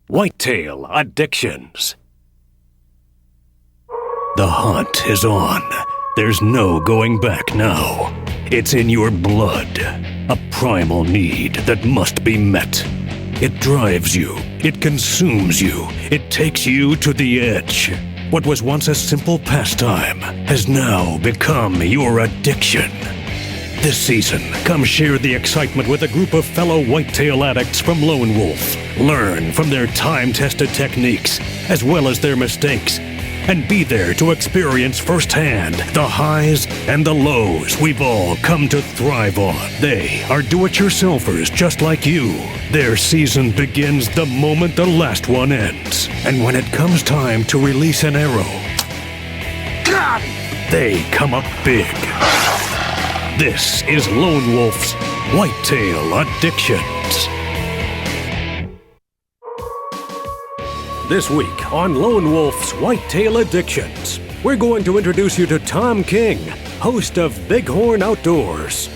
Whitetail Addictions. The hunt is on. There's no going back now. It's in your blood. A primal need that must be met. It drives you. It consumes you. It takes you to the edge. What was once a simple pastime has now become your addiction. This season, come share the excitement with a group of fellow whitetail addicts from Lone Wolf. Learn from their time-tested techniques, as well as their mistakes, and be there to experience firsthand the highs and the lows we've all come to thrive on. They are do-it-yourselfers just like you. Their season begins the moment the last one ends. And when it comes time to release an arrow, they come up big. This is Lone Wolf's Whitetail Addictions. This week on Lone Wolf's Whitetail Addictions, we're going to introduce you to Tom King, host of Bighorn Outdoors.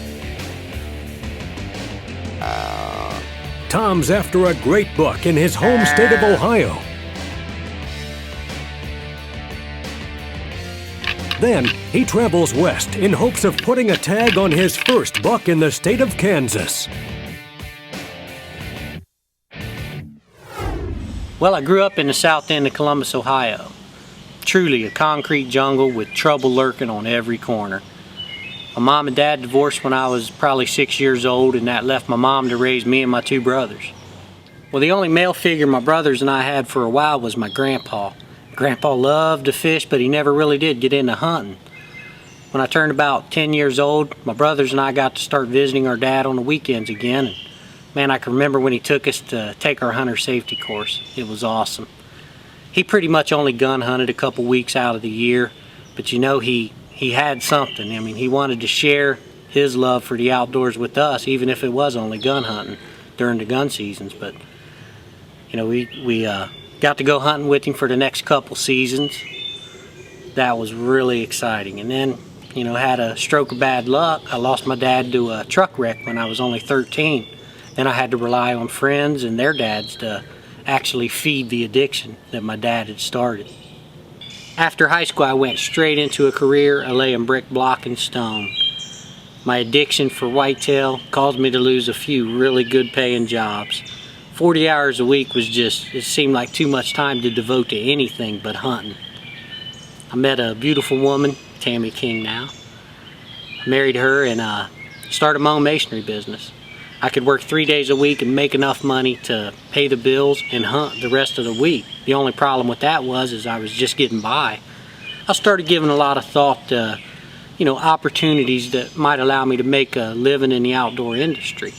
Tom's after a great buck in his home state of Ohio. Then, he travels west in hopes of putting a tag on his first buck in the state of Kansas. Well, I grew up in the south end of Columbus, Ohio. Truly a concrete jungle with trouble lurking on every corner. My mom and dad divorced when I was probably 6 years old, and that left my mom to raise me and my two brothers. Well, the only male figure my brothers and I had for a while was my grandpa. Grandpa loved to fish, but he never really did get into hunting. When I turned about 10 years old, my brothers and I got to start visiting our dad on the weekends again. And man, I can remember when he took us to take our hunter safety course. It was awesome. He pretty much only gun hunted a couple weeks out of the year, but you know, he had something. I mean, he wanted to share his love for the outdoors with us, even if it was only gun hunting during the gun seasons. But you know, we got to go hunting with him for the next couple seasons. That was really exciting. And then, you know, had a stroke of bad luck. I lost my dad to a truck wreck when I was only 13. Then I had to rely on friends and their dads to actually feed the addiction that my dad had started. After high school, I went straight into a career of laying brick, block, and stone. My addiction for whitetail caused me to lose a few really good paying jobs. 40 hours a week was just, it seemed like too much time to devote to anything but hunting. I met a beautiful woman, Tammy King now. I married her and started my own masonry business. I could work 3 days a week and make enough money to pay the bills and hunt the rest of the week. The only problem with that was I was just getting by. I started giving a lot of thought to, you know, opportunities that might allow me to make a living in the outdoor industry.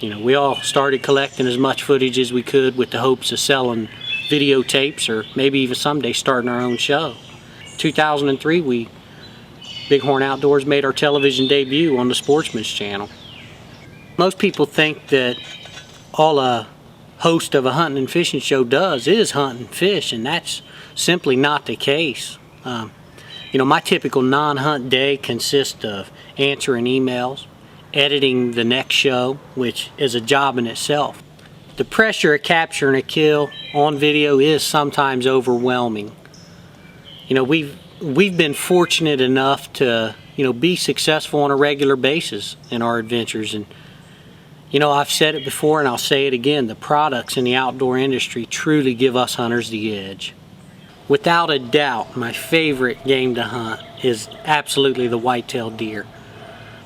You know, we all started collecting as much footage as we could with the hopes of selling videotapes or maybe even someday starting our own show. 2003, Bighorn Outdoors made our television debut on the Sportsman's Channel. Most people think that all a host of a hunting and fishing show does is hunt and fish, and that's simply not the case. You know, my typical non-hunt day consists of answering emails, editing the next show, which is a job in itself. The pressure of capturing a kill on video is sometimes overwhelming. You know, we've been fortunate enough to, you know, be successful on a regular basis in our adventures. And you know, I've said it before and I'll say it again, the products in the outdoor industry truly give us hunters the edge. Without a doubt, my favorite game to hunt is absolutely the whitetail deer,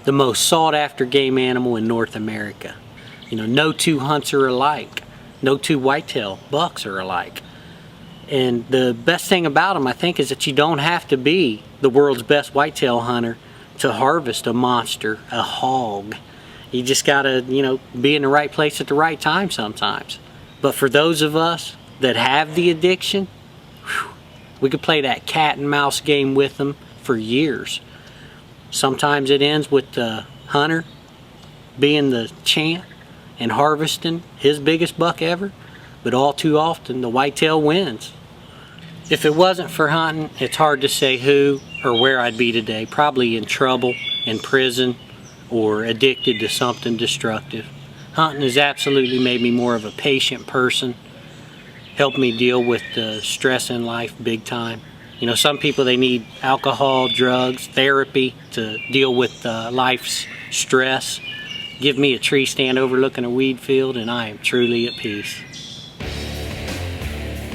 the most sought after game animal in North America. You know, no two hunts are alike. No two whitetail bucks are alike. And the best thing about them, I think, is that you don't have to be the world's best whitetail hunter to harvest a monster, a hog. You just gotta, you know, be in the right place at the right time sometimes. But for those of us that have the addiction, we could play that cat and mouse game with them for years. Sometimes it ends with the hunter being the champ and harvesting his biggest buck ever, but all too often the whitetail wins. If it wasn't for hunting, it's hard to say who or where I'd be today. Probably in trouble, in prison, or addicted to something destructive. Hunting has absolutely made me more of a patient person. helped me deal with the stress in life big time. You know, some people, they need alcohol, drugs, therapy to deal with life's stress. Give me a tree stand overlooking a weed field and I am truly at peace.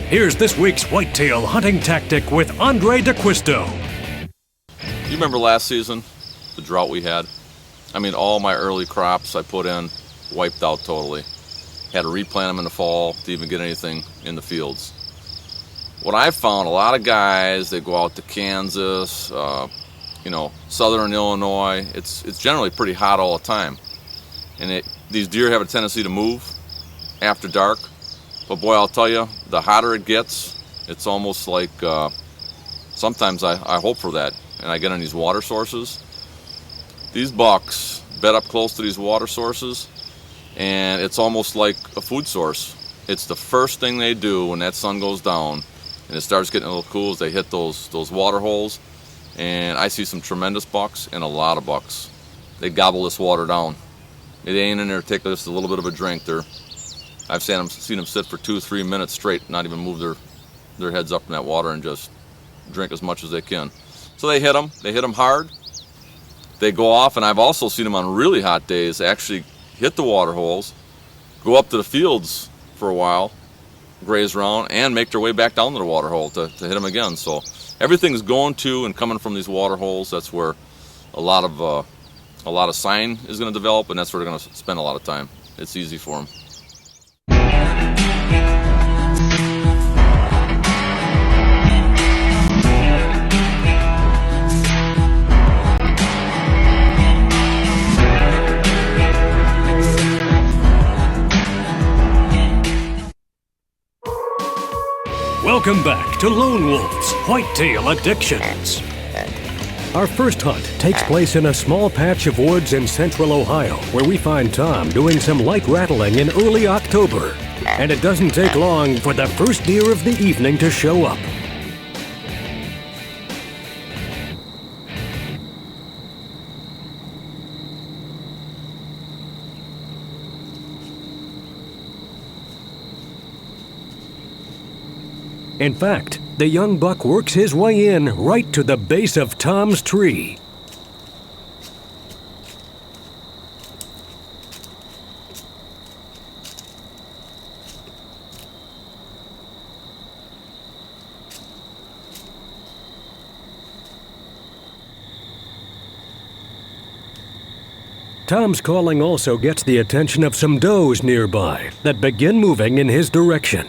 Here's this week's whitetail hunting tactic with Andre DeQuisto. You remember last season, the drought we had? I mean, all my early crops I put in wiped out totally. Had to replant them in the fall to even get anything in the fields. What I found, a lot of guys, they go out to Kansas, southern Illinois. It's generally pretty hot all the time. And these deer have a tendency to move after dark. But boy, I'll tell you, the hotter it gets, it's almost like sometimes I hope for that. And I get on these water sources. These bucks bed up close to these water sources, and it's almost like a food source. It's the first thing they do when that sun goes down and it starts getting a little cool is they hit those water holes. And I see some tremendous bucks and a lot of bucks. They gobble this water down. It ain't in there to take just a little bit of a drink. I've seen them sit for 2-3 minutes straight, not even move their heads up in that water and just drink as much as they can. So they hit them hard. They go off, and I've also seen them on really hot days actually hit the water holes, go up to the fields for a while, graze around, and make their way back down to the water hole to hit them again. So everything's going to and coming from these water holes. That's where a lot of sign is going to develop, and that's where they're going to spend a lot of time. It's easy for them. Welcome back to Lone Wolf's Whitetail Addictions. Our first hunt takes place in a small patch of woods in central Ohio, where we find Tom doing some light rattling in early October. And it doesn't take long for the first deer of the evening to show up. In fact, the young buck works his way in right to the base of Tom's tree. Tom's calling also gets the attention of some does nearby that begin moving in his direction.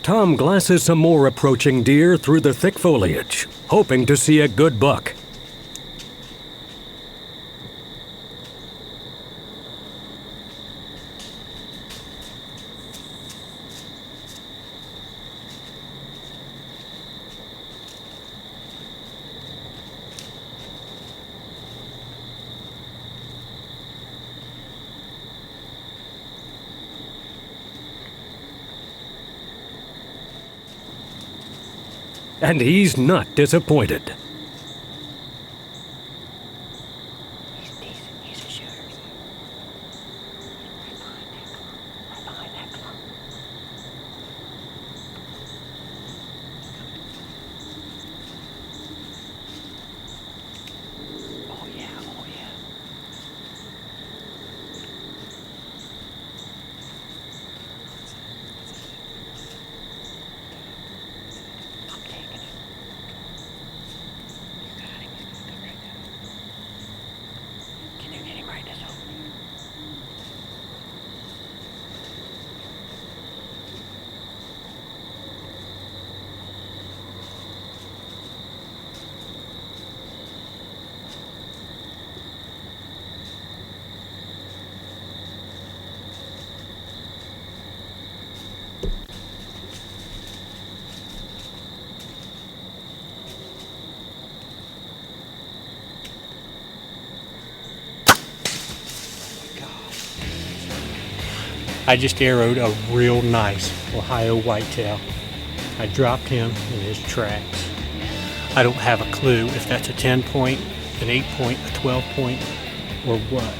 Tom glasses some more approaching deer through the thick foliage, hoping to see a good buck. And he's not disappointed. He's decent. He's a shooter. Right behind that clump. Oh yeah, oh yeah. I'm taking it. I just arrowed a real nice Ohio whitetail. I dropped him in his tracks. I don't have a clue if that's a 10 point, an 8 point, a 12 point, or what.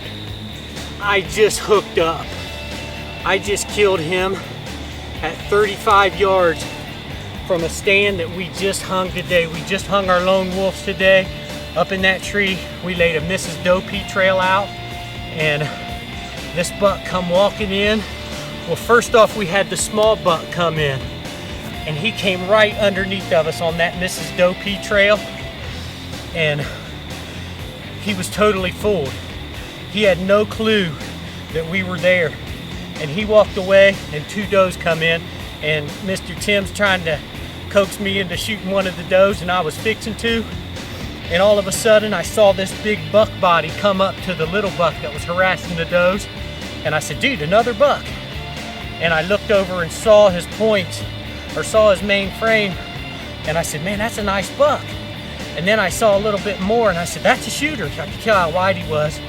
I just hooked up. I just killed him at 35 yards from a stand that we just hung today. We just hung our lone wolves today. Up in that tree, we laid a Mrs. Doe Peat trail out, and this buck come walking in. Well, first off, we had the small buck come in, and he came right underneath of us on that Mrs. Doe Peat trail, and he was totally fooled. He had no clue that we were there, and he walked away, and 2 does come in, and Mr. Tim's trying to coax me into shooting one of the does, and I was fixing to, and all of a sudden I saw this big buck body come up to the little buck that was harassing the does, and I said, dude, another buck. And I looked over and saw his points, or saw his main frame, and I said, man, that's a nice buck. And then I saw a little bit more, and I said, that's a shooter. I could tell how wide he was.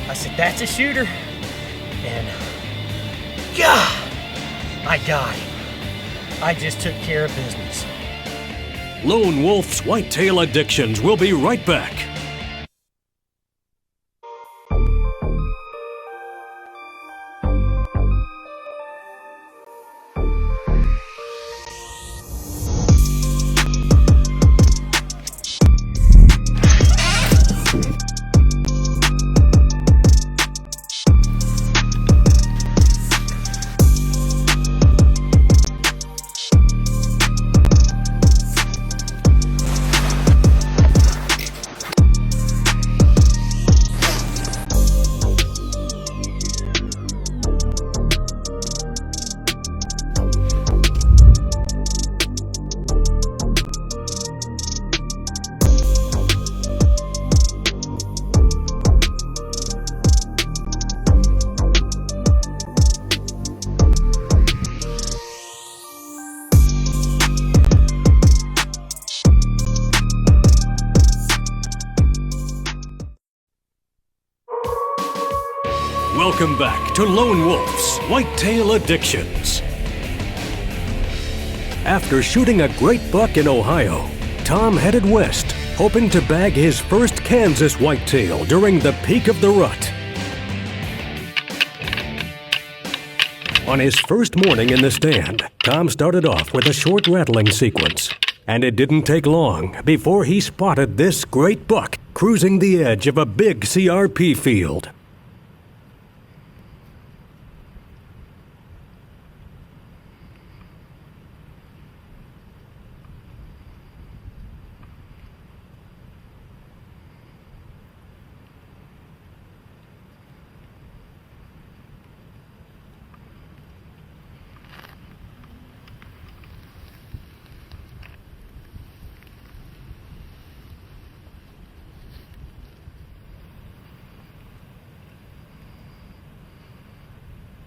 I said, that's a shooter. And yeah, I got him. I just took care of business. Lone Wolf's Whitetail Addictions will be right back. Welcome back to Lone Wolf's Whitetail Addictions. After shooting a great buck in Ohio, Tom headed west, hoping to bag his first Kansas whitetail during the peak of the rut. On his first morning in the stand, Tom started off with a short rattling sequence, and it didn't take long before he spotted this great buck cruising the edge of a big CRP field.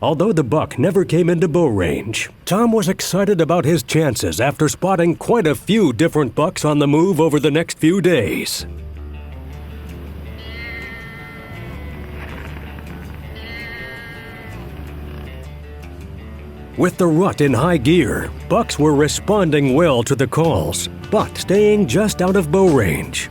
Although the buck never came into bow range, Tom was excited about his chances after spotting quite a few different bucks on the move over the next few days. With the rut in high gear, bucks were responding well to the calls, but staying just out of bow range.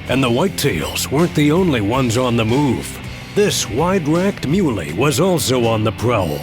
And the whitetails weren't the only ones on the move. This wide-racked muley was also on the prowl.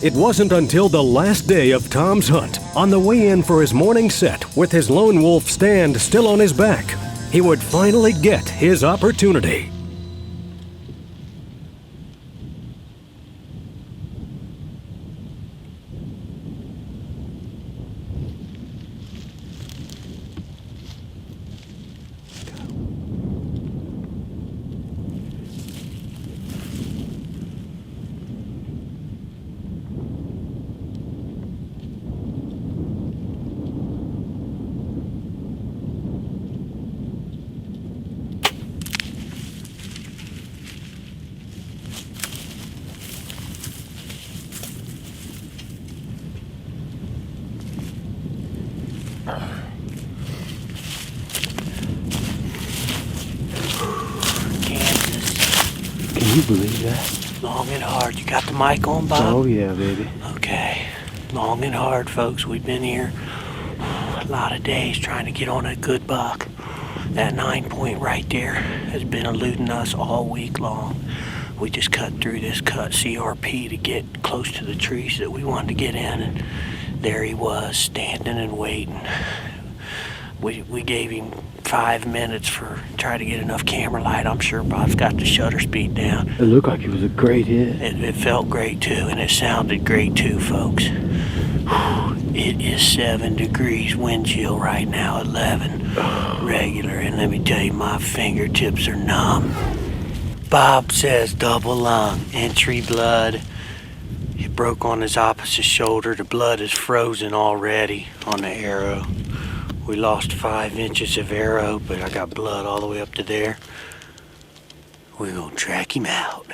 It wasn't until the last day of Tom's hunt, on the way in for his morning set with his lone wolf stand still on his back, he would finally get his opportunity. Can you believe that? Long and hard. You got the mic on, Bob? Oh yeah, baby. Okay. Long and hard, folks. We've been here a lot of days trying to get on a good buck. That 9-point right there has been eluding us all week long. We just cut through this cut CRP to get close to the trees that we wanted to get in, and there he was, standing and waiting. We gave him 5 minutes for try to get enough camera light. I'm sure Bob's got the shutter speed down. It looked like it was a great hit. It felt great too, and it sounded great too, folks. It is 7 degrees wind chill right now, 11 regular, and let me tell you, my fingertips are numb. Bob says double lung, entry blood. It broke on his opposite shoulder. The blood is frozen already on the arrow. We lost 5 inches of arrow, but I got blood all the way up to there. We're gonna track him out.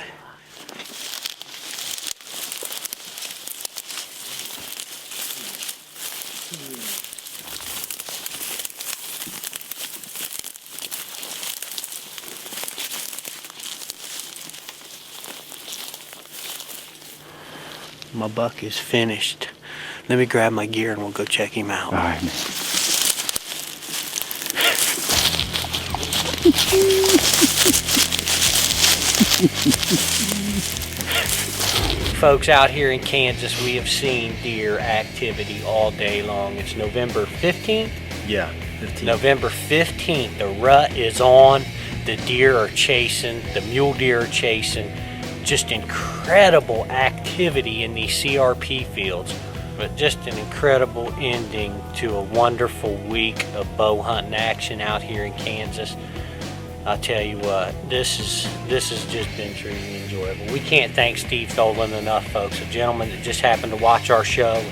My buck is finished. Let me grab my gear and we'll go check him out. All right, man. Folks, out here in Kansas, we have seen deer activity all day long. It's November 15th. Yeah, 15. November 15th, the rut is on. The deer are chasing, the mule deer are chasing. Just incredible activity in these CRP fields, but just an incredible ending to a wonderful week of bow hunting action out here in Kansas. I'll tell you what, this has just been truly enjoyable. We can't thank Steve Tholen enough, folks, a gentleman that just happened to watch our show,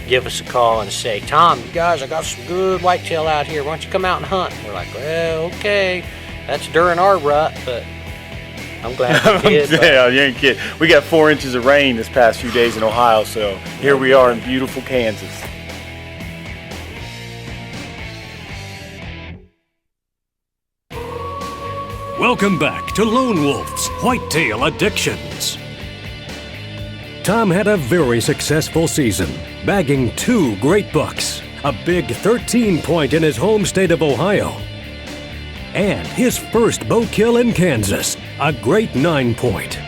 give us a call and say, Tom, you guys, I got some good whitetail out here. Why don't you come out and hunt? And we're like, well, okay. That's during our rut, but I'm glad you did. Yeah, you ain't kidding. We got 4 inches of rain this past few days in Ohio, so here we are in beautiful Kansas. Welcome back to Lone Wolf's Whitetail Addictions. Tom had a very successful season, bagging 2 great bucks, a big 13-point in his home state of Ohio, and his first bow kill in Kansas, a great 9-point.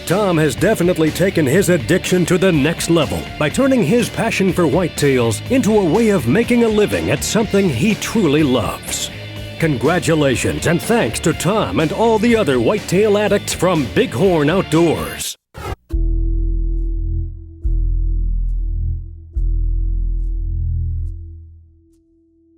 Tom has definitely taken his addiction to the next level by turning his passion for whitetails into a way of making a living at something he truly loves. Congratulations and thanks to Tom and all the other whitetail addicts from Bighorn Outdoors.